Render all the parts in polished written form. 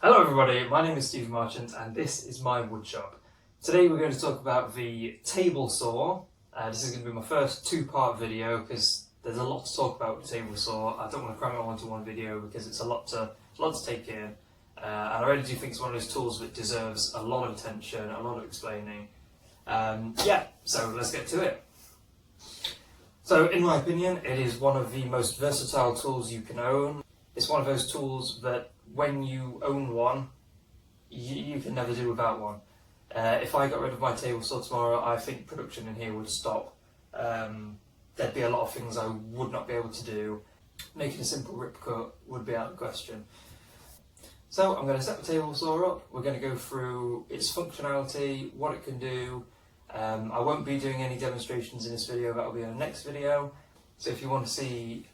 Hello everybody, my name is Stevie Marchant and this is my woodshop. Today we're going to talk about the table saw. This is going to be my first two-part video because there's a lot to talk about with the table saw. I don't want to cram it all into one video because it's a lot to take in. And I really do think it's one of those tools that deserves a lot of attention, a lot of explaining. So let's get to it. So in my opinion, it is one of the most versatile tools you can own. It's one of those tools that when you own one, you can never do without one. If I got rid of my table saw tomorrow, I think production in here would stop. There'd be a lot of things I would not be able to do. Making a simple rip cut would be out of the question. So I'm going to set the table saw up. We're going to go through its functionality, what it can do. I won't be doing any demonstrations in this video, that'll be in the next video. So if you want to see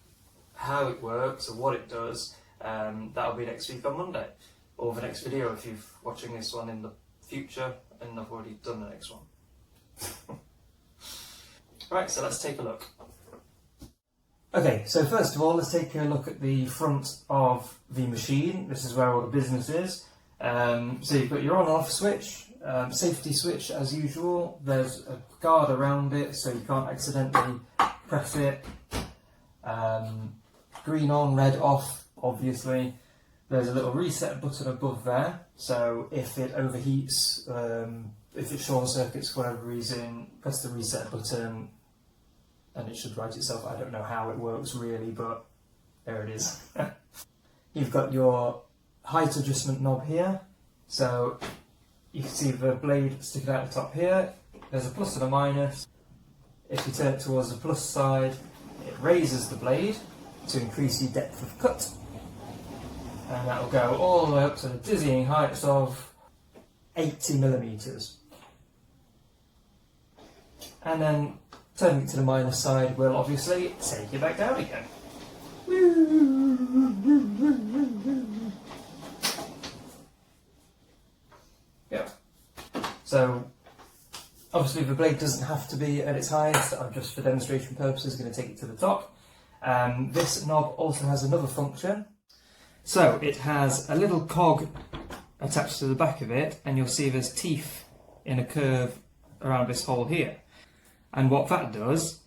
how it works or what it does, that'll be next week on Monday, or the next video if you're watching this one in the future and I've already done the next one. Right, so let's take a look. Okay, so first of all, let's take a look at the front of the machine. This is where all the business is. So you've got your on and off switch, safety switch as usual. There's a guard around it so you can't accidentally press it. Green on, red off, obviously. There's a little reset button above there, so if it overheats, if it short circuits for whatever reason, press the reset button and it should right itself. I don't know how it works really, but there it is. You've got your height adjustment knob here, so you can see the blade sticking out the top here. There's a plus and a minus. If you turn it towards the plus side, it raises the blade to increase your depth of cut, and that will go all the way up to the dizzying heights of 80mm. And then turning it to the minus side will obviously take it back down again. Yep. So obviously the blade doesn't have to be at its highest. I'm just for demonstration purposes going to take it to the top. This knob also has another function. So it has a little cog attached to the back of it, and you'll see there's teeth in a curve around this hole here. And what that does,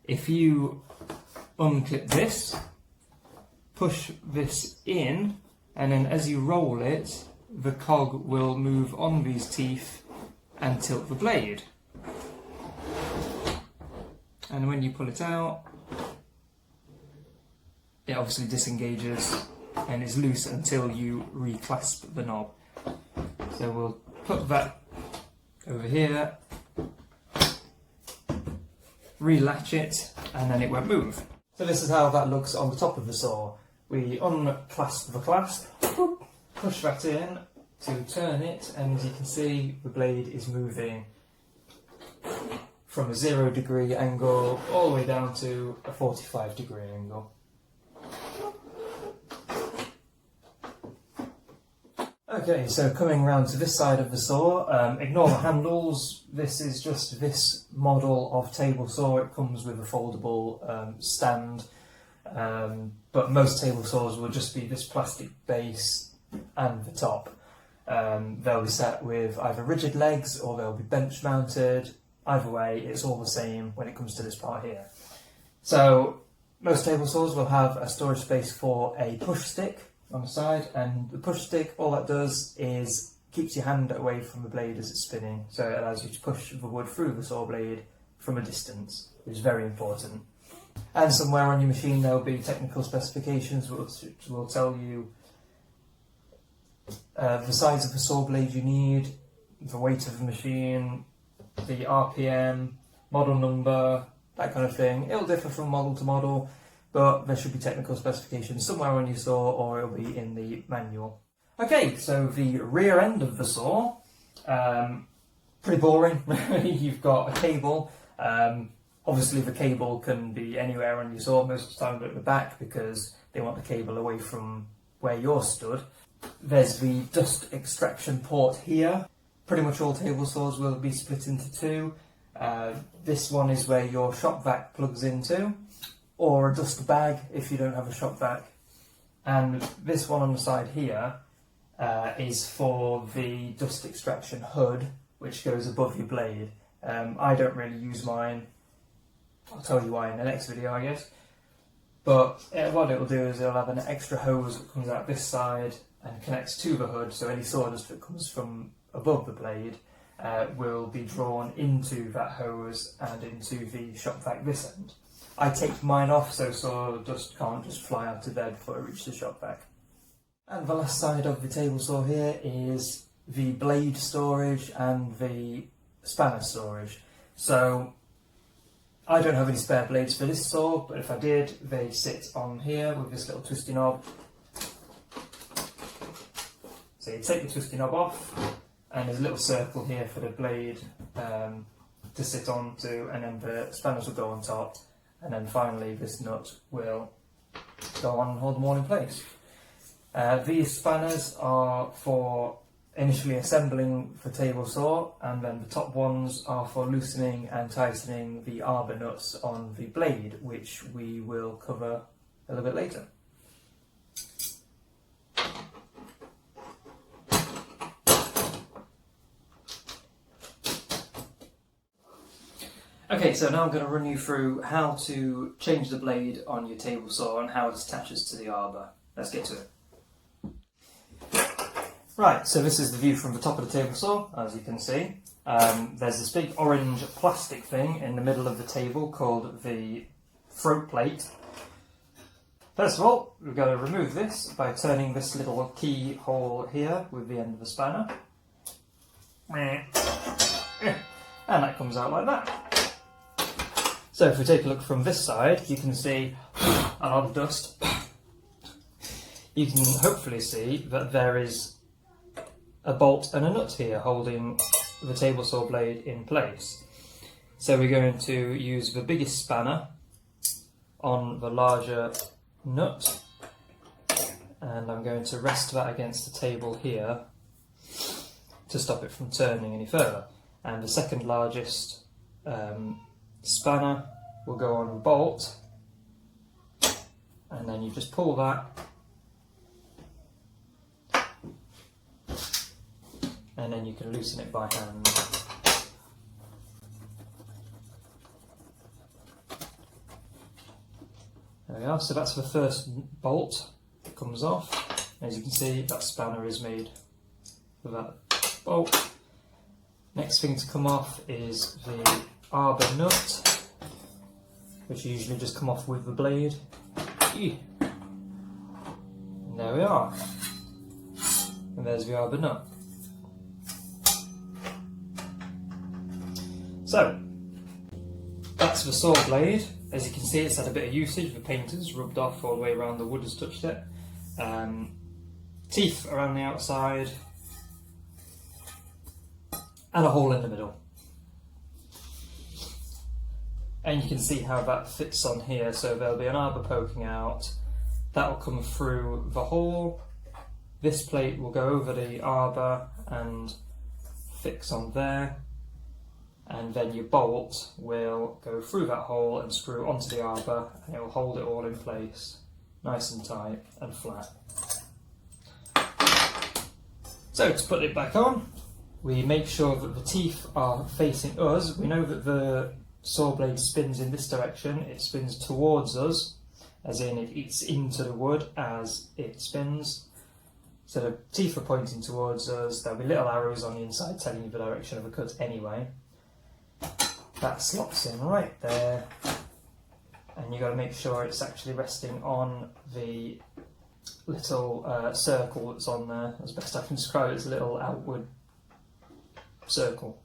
if you unclip this, push this in, and then as you roll it, the cog will move on these teeth and tilt the blade. And when you pull it out, it obviously disengages and is loose until you reclasp the knob. So we'll put that over here, relatch it, and then it won't move. So this is how that looks on the top of the saw. We unclasp the clasp, push that in to turn it, and as you can see the blade is moving from a 0° angle all the way down to a 45° angle. Okay, so coming round to this side of the saw, ignore the handles. This is just this model of table saw. It comes with a foldable stand, but most table saws will just be this plastic base and the top. They'll be set with either rigid legs or they'll be bench mounted. Either way, it's all the same when it comes to this part here. So most table saws will have a storage space for a push stick on the side, and the push stick, all that does is keeps your hand away from the blade as it's spinning, so it allows you to push the wood through the saw blade from a distance, which is very important. And somewhere on your machine there will be technical specifications which will tell you the size of the saw blade you need, the weight of the machine, the RPM, model number, that kind of thing. It'll differ from model to model, but there should be technical specifications somewhere on your saw, or it'll be in the manual. Okay, so the rear end of the saw, pretty boring. You've got a cable. Obviously the cable can be anywhere on your saw, most of the time at the back because they want the cable away from where you're stood. There's the dust extraction port here. Pretty much all table saws will be split into two. This one is where your shop vac plugs into, or a dust bag if you don't have a shop vac. And this one on the side here is for the dust extraction hood, which goes above your blade. I don't really use mine. I'll tell you why in the next video, I guess. But what it'll do is it'll have an extra hose that comes out this side and connects to the hood, so any sawdust that comes from above the blade will be drawn into that hose and into the shop vac this end. I take mine off so sawdust can't just fly out of there before it reaches the shop vac. And the last side of the table saw here is the blade storage and the spanner storage. So I don't have any spare blades for this saw, but if I did, they sit on here with this little twisty knob. So you take the twisty knob off, and there's a little circle here for the blade to sit onto, and then the spanners will go on top, and then finally this nut will go on and hold them all in place. These spanners are for initially assembling the table saw, and then the top ones are for loosening and tightening the arbor nuts on the blade, which we will cover a little bit later. Okay, so now I'm going to run you through how to change the blade on your table saw and how it attaches to the arbor. Let's get to it. Right, so this is the view from the top of the table saw, as you can see. There's this big orange plastic thing in the middle of the table called the throat plate. First of all, we've got to remove this by turning this little keyhole here with the end of the spanner. And that comes out like that. So if we take a look from this side, you can see a lot of dust. You can hopefully see that there is a bolt and a nut here holding the table saw blade in place. So we're going to use the biggest spanner on the larger nut, and I'm going to rest that against the table here to stop it from turning any further. And the second largest spanner will go on the bolt, and then you just pull that, and then you can loosen it by hand. There we are, so that's the first bolt that comes off. As you can see, that spanner is made with that bolt. Next thing to come off is the arbor nut, which usually just come off with the blade. And there we are. And there's the arbor nut. So, that's the saw blade. As you can see, it's had a bit of usage. The paint has rubbed off all the way around, the wood has touched it. Teeth around the outside, and a hole in the middle. And you can see how that fits on here, so there'll be an arbor poking out. That will come through the hole. This plate will go over the arbor and fix on there. And then your bolt will go through that hole and screw onto the arbor, and it will hold it all in place, nice and tight and flat. So to put it back on, we make sure that the teeth are facing us. We know that the saw blade spins in this direction, it spins towards us, as in it eats into the wood as it spins. So the teeth are pointing towards us, there'll be little arrows on the inside telling you the direction of the cut anyway. That slots in right there, and you've got to make sure it's actually resting on the little circle that's on there. As best I can describe it, it's a little outward circle.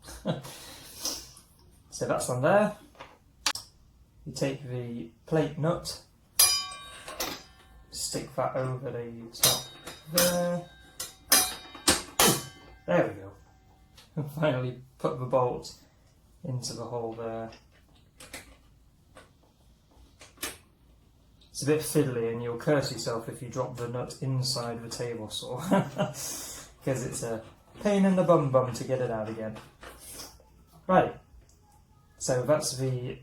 So that's on there. You take the plate nut, stick that over the top there. There we go. And finally put the bolt into the hole there. It's a bit fiddly, and you'll curse yourself if you drop the nut inside the table saw, because it's a pain in the bum to get it out again. Right, so that's the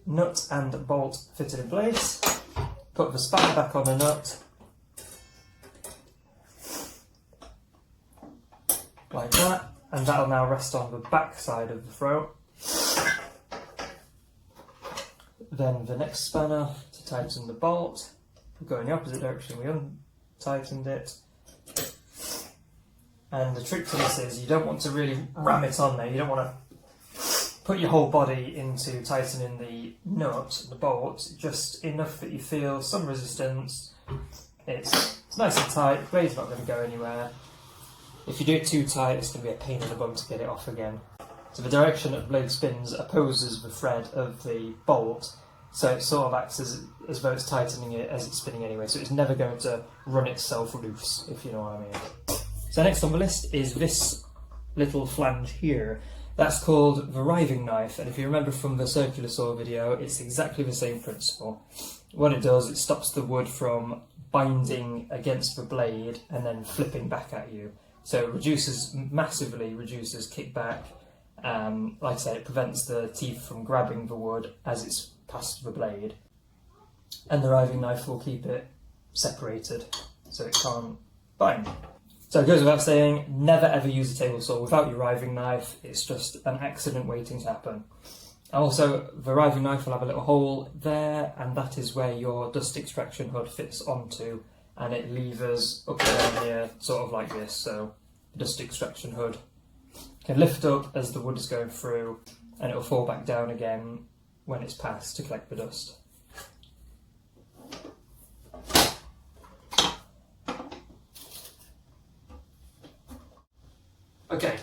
nut and bolt fitted in place. Put the spanner back on the nut, like that, and that'll now rest on the back side of the throat. Then the next spanner to tighten the bolt. We'll go in the opposite direction, we untightened it. And the trick to this is you don't want to really ram it on there, you don't want to put your whole body into tightening the nut, the bolt, just enough that you feel some resistance. It's nice and tight, the blade's not going to go anywhere. If you do it too tight, it's going to be a pain in the bum to get it off again. So the direction that the blade spins opposes the thread of the bolt, so it sort of acts as though it's tightening it as it's spinning anyway, so it's never going to run itself loose, if you know what I mean. So next on the list is this little flange here. That's called the riving knife, and if you remember from the circular saw video, it's exactly the same principle. What it does, it stops the wood from binding against the blade and then flipping back at you. So it massively reduces kickback. Like I said, it prevents the teeth from grabbing the wood as it's past the blade. And the riving knife will keep it separated so it can't bind. So it goes without saying, never ever use a table saw without your riving knife. It's just an accident waiting to happen. Also, the riving knife will have a little hole there, and that is where your dust extraction hood fits onto, and it levers up and down here, sort of like this. So the dust extraction hood can lift up as the wood is going through, and it will fall back down again when it's passed to collect the dust. Okay,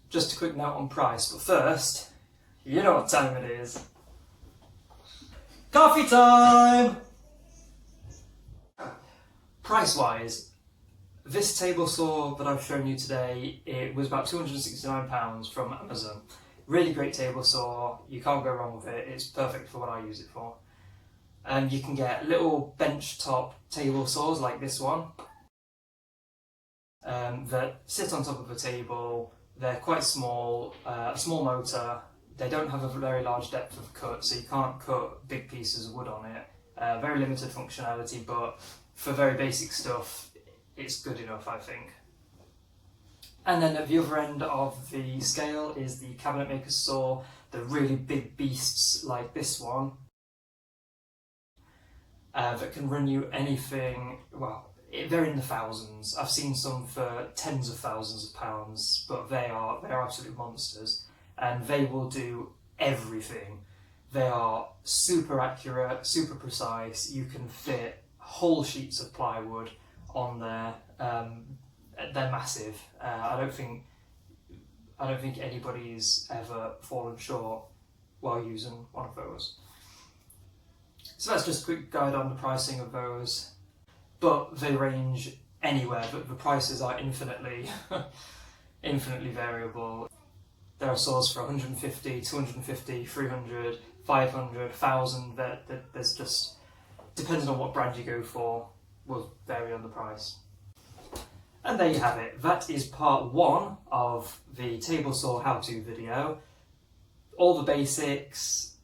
just a quick note on price, but first, you know what time it is. Coffee time! Price-wise, this table saw that I've shown you today, it was about £269 from Amazon. Really great table saw, you can't go wrong with it, it's perfect for what I use it for. And you can get little bench top table saws like this one, that sit on top of a table. They're quite small, a small motor. They don't have a very large depth of cut, so you can't cut big pieces of wood on it. Very limited functionality, but for very basic stuff, it's good enough, I think. And then at the other end of the scale is the cabinet maker's saw, the really big beasts like this one, that can run you anything, well, they're in the thousands. I've seen some for tens of thousands of pounds, but they're absolute monsters, and they will do everything. They are super accurate, super precise. You can fit whole sheets of plywood on there. They're massive. I don't think anybody's ever fallen short while using one of those. So that's just a quick guide on the pricing of those. But they range anywhere, but the prices are infinitely variable. There are saws for 150, 250, 300, 500, 1000, there's just, depending on what brand you go for, will vary on the price. And there you have it. That is part 1 of the table saw how-to video. All the basics,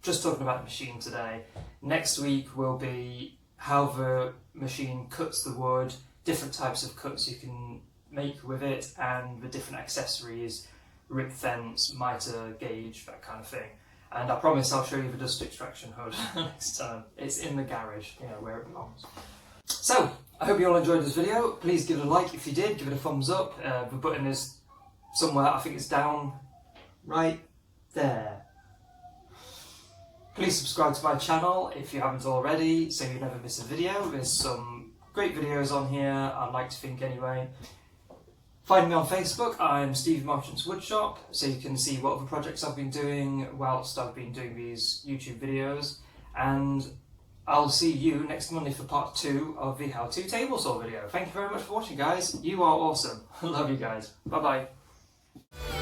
just talking about the machine today. Next week will be how the machine cuts the wood, different types of cuts you can make with it, and the different accessories, rip fence, mitre, gauge, that kind of thing. And I promise I'll show you the dust extraction hood next time. It's in the garage, you know, where it belongs. So, I hope you all enjoyed this video. Please give it a like if you did, give it a thumbs up. The button is somewhere, I think it's down right there. Please subscribe to my channel if you haven't already, so you never miss a video. There's some great videos on here, I'd like to think anyway. Find me on Facebook, I'm Stevie Marchant's Woodshop, so you can see what other projects I've been doing whilst I've been doing these YouTube videos. And I'll see you next Monday for part 2 of the how-to table saw video. Thank you very much for watching, guys. You are awesome. I love you guys. Bye bye.